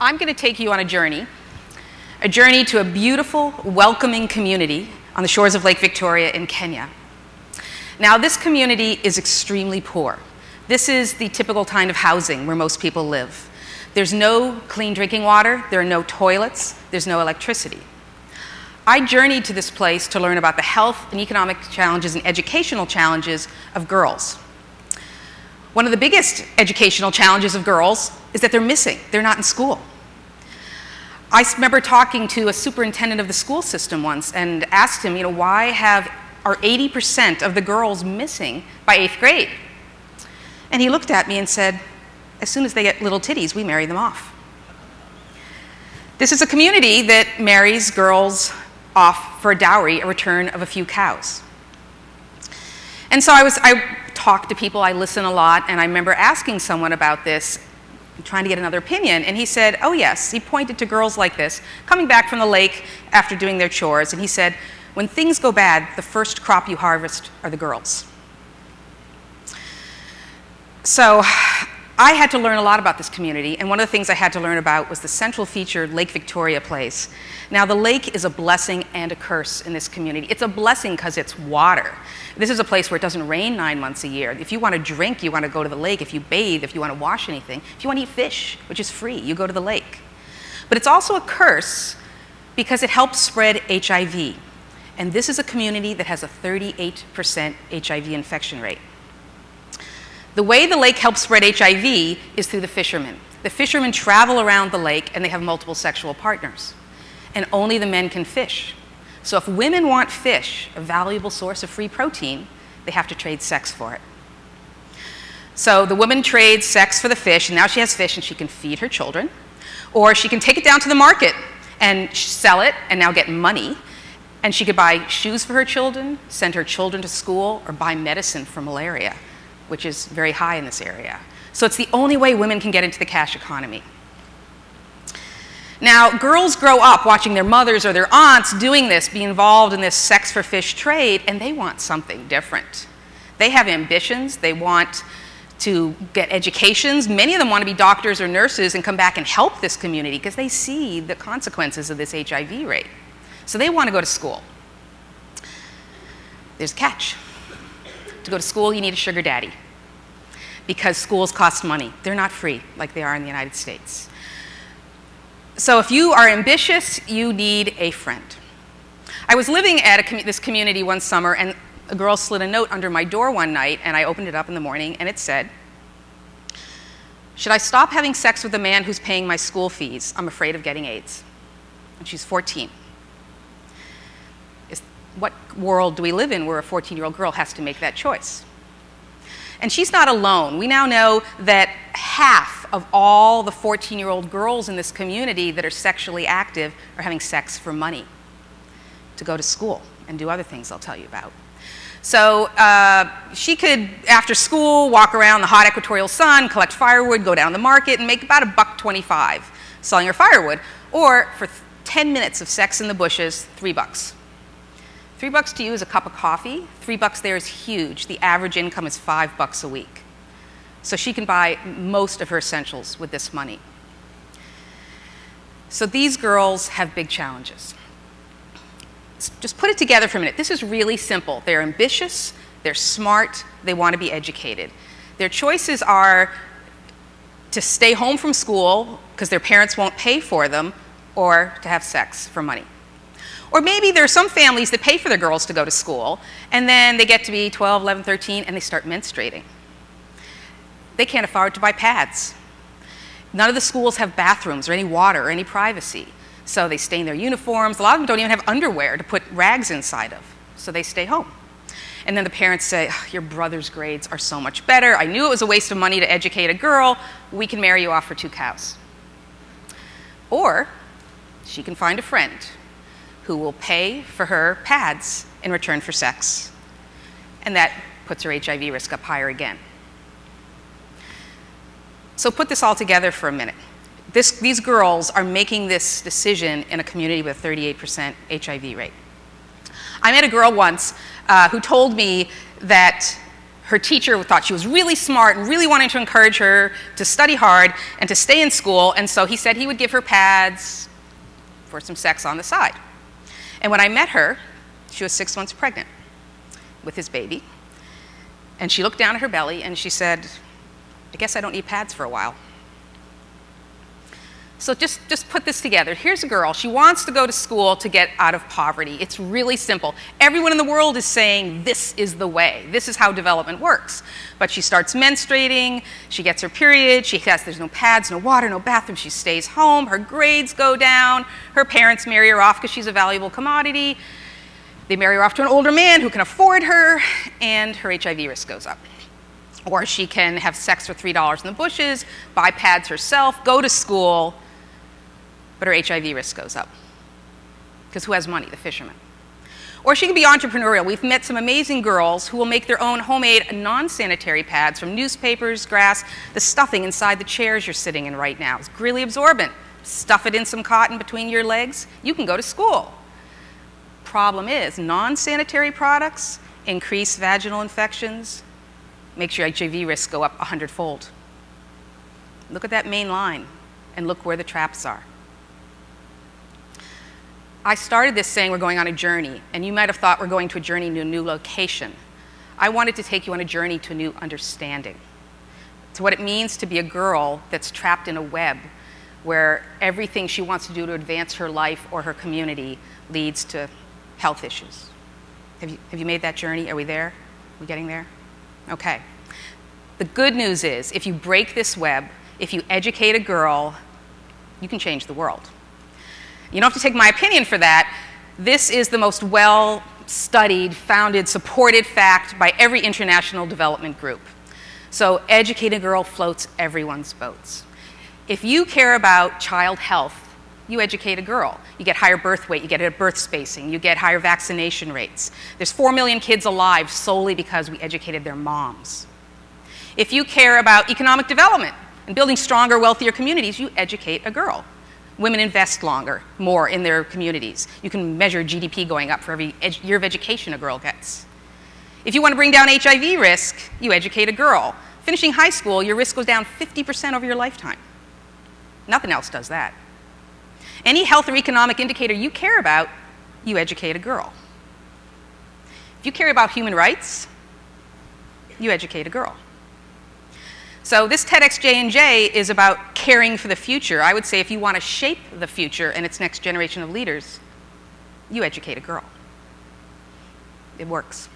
I'm going to take you on a journey to a beautiful, welcoming community on the shores of Lake Victoria in Kenya. Now, this community is extremely poor. This is the typical kind of housing where most people live. There's no clean drinking water, there are no toilets, there's no electricity. I journeyed to this place to learn about the health and economic challenges and educational challenges of girls. One of the biggest educational challenges of girls is that they're missing. They're not in school. I remember talking to a superintendent of the school system once and asked him, why are 80% of the girls missing by 8th grade? And he looked at me and said, as soon as they get little titties, we marry them off. This is a community that marries girls off for a dowry, a return of a few cows. And so I talk to people, I listen a lot, and I remember asking someone about this, trying to get another opinion, and he said, oh yes, he pointed to girls like this, coming back from the lake after doing their chores, and he said, when things go bad, the first crop you harvest are the girls. So I had to learn a lot about this community, and one of the things I had to learn about was the central feature Lake Victoria plays. Now, the lake is a blessing and a curse in this community. It's a blessing because it's water. This is a place where it doesn't rain 9 months a year. If you want to drink, you want to go to the lake. If you bathe, if you want to wash anything, if you want to eat fish, which is free, you go to the lake. But it's also a curse because it helps spread HIV. And this is a community that has a 38% HIV infection rate. The way the lake helps spread HIV is through the fishermen. The fishermen travel around the lake and they have multiple sexual partners. And only the men can fish. So if women want fish, a valuable source of free protein, they have to trade sex for it. So the woman trades sex for the fish, and now she has fish and she can feed her children. Or she can take it down to the market and sell it and now get money. And she could buy shoes for her children, send her children to school, or buy medicine for malaria, which is very high in this area. So it's the only way women can get into the cash economy. Now, girls grow up watching their mothers or their aunts doing this, be involved in this sex for fish trade, and they want something different. They have ambitions, they want to get educations. Many of them want to be doctors or nurses and come back and help this community because they see the consequences of this HIV rate. So they want to go to school. There's a catch. To go to school, you need a sugar daddy because schools cost money. They're not free like they are in the United States. So if you are ambitious, you need a friend. I was living at this community one summer, and a girl slid a note under my door one night, and I opened it up in the morning, and it said, should I stop having sex with a man who's paying my school fees? I'm afraid of getting AIDS. And she's 14. What world do we live in where a 14-year-old girl has to make that choice? And she's not alone. We now know that half of all the 14-year-old girls in this community that are sexually active are having sex for money to go to school and do other things I'll tell you about. So she could, after school, walk around the hot equatorial sun, collect firewood, go down the market, and make about $1.25 selling her firewood. Or for 10 minutes of sex in the bushes, $3. $3 to you is a cup of coffee. $3 there is huge. The average income is $5 a week. So she can buy most of her essentials with this money. So these girls have big challenges. Just put it together for a minute. This is really simple. They're ambitious, they're smart, they want to be educated. Their choices are to stay home from school because their parents won't pay for them, or to have sex for money. Or maybe there are some families that pay for their girls to go to school, and then they get to be 12, 11, 13, and they start menstruating. They can't afford to buy pads. None of the schools have bathrooms or any water or any privacy. So they stay in their uniforms. A lot of them don't even have underwear to put rags inside of. So they stay home. And then the parents say, oh, your brother's grades are so much better. I knew it was a waste of money to educate a girl. We can marry you off for 2 cows. Or she can find a friend who will pay for her pads in return for sex. And that puts her HIV risk up higher again. So put this all together for a minute. These girls are making this decision in a community with a 38% HIV rate. I met a girl once who told me that her teacher thought she was really smart and really wanted to encourage her to study hard and to stay in school, and so he said he would give her pads for some sex on the side. And when I met her, she was 6 months pregnant with his baby, and she looked down at her belly and she said, I guess I don't need pads for a while. So just put this together. Here's a girl. She wants to go to school to get out of poverty. It's really simple. Everyone in the world is saying this is the way. This is how development works. But she starts menstruating. She gets her period. There's no pads, no water, no bathroom. She stays home. Her grades go down. Her parents marry her off because she's a valuable commodity. They marry her off to an older man who can afford her, and her HIV risk goes up. Or she can have sex for $3 in the bushes, buy pads herself, go to school, but her HIV risk goes up. Because who has money? The fisherman. Or she can be entrepreneurial. We've met some amazing girls who will make their own homemade non-sanitary pads from newspapers, grass. The stuffing inside the chairs you're sitting in right now is really absorbent. Stuff it in some cotton between your legs. You can go to school. Problem is, non-sanitary products increase vaginal infections, makes your HIV risk go up 100-fold. Look at that main line and look where the traps are. I started this saying we're going on a journey, and you might have thought we're going to a journey to a new location. I wanted to take you on a journey to a new understanding, to what it means to be a girl that's trapped in a web where everything she wants to do to advance her life or her community leads to health issues. Have you made that journey? Are we there? Are we getting there? Okay. The good news is, if you break this web, if you educate a girl, you can change the world. You don't have to take my opinion for that. This is the most well-studied, founded, supported fact by every international development group. So educate a girl floats everyone's boats. If you care about child health, you educate a girl. You get higher birth weight, you get a birth spacing, you get higher vaccination rates. There's 4 million kids alive solely because we educated their moms. If you care about economic development and building stronger, wealthier communities, you educate a girl. Women invest more in their communities. You can measure GDP going up for every year of education a girl gets. If you want to bring down HIV risk, you educate a girl. Finishing high school, your risk goes down 50% over your lifetime. Nothing else does that. Any health or economic indicator you care about, you educate a girl. If you care about human rights, you educate a girl. So this TEDxJNJ is about caring for the future. I would say if you want to shape the future and its next generation of leaders, you educate a girl. It works.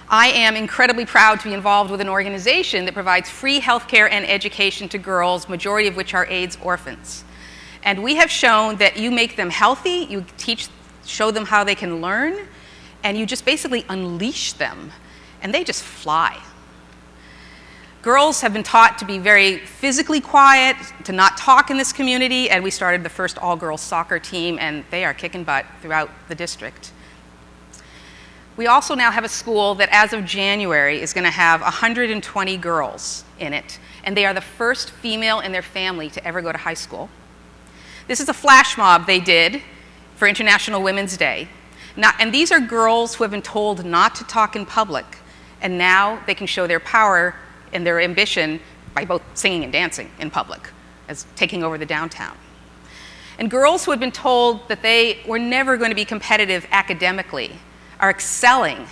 I am incredibly proud to be involved with an organization that provides free healthcare and education to girls, majority of which are AIDS orphans. And we have shown that you make them healthy, you show them how they can learn, and you just basically unleash them, and they just fly. Girls have been taught to be very physically quiet, to not talk in this community, and we started the first all-girls soccer team, and they are kicking butt throughout the district. We also now have a school that, as of January, is going to have 120 girls in it, and they are the first female in their family to ever go to high school. This is a flash mob they did for International Women's Day. And these are girls who have been told not to talk in public, and now they can show their power and their ambition by both singing and dancing in public, as taking over the downtown. And girls who had been told that they were never going to be competitive academically are excelling,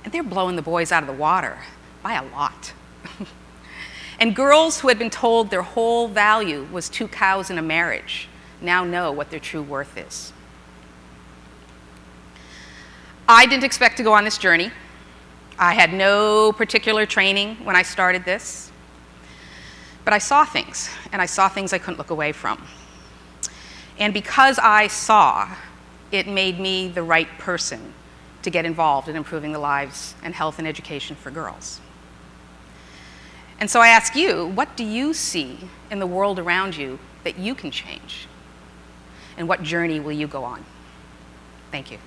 and they're blowing the boys out of the water by a lot. And girls who had been told their whole value was 2 cows in a marriage now know what their true worth is. I didn't expect to go on this journey. I had no particular training when I started this, but I saw things, and I saw things I couldn't look away from. And because I saw, it made me the right person to get involved in improving the lives and health and education for girls. And so I ask you, what do you see in the world around you that you can change? And what journey will you go on? Thank you.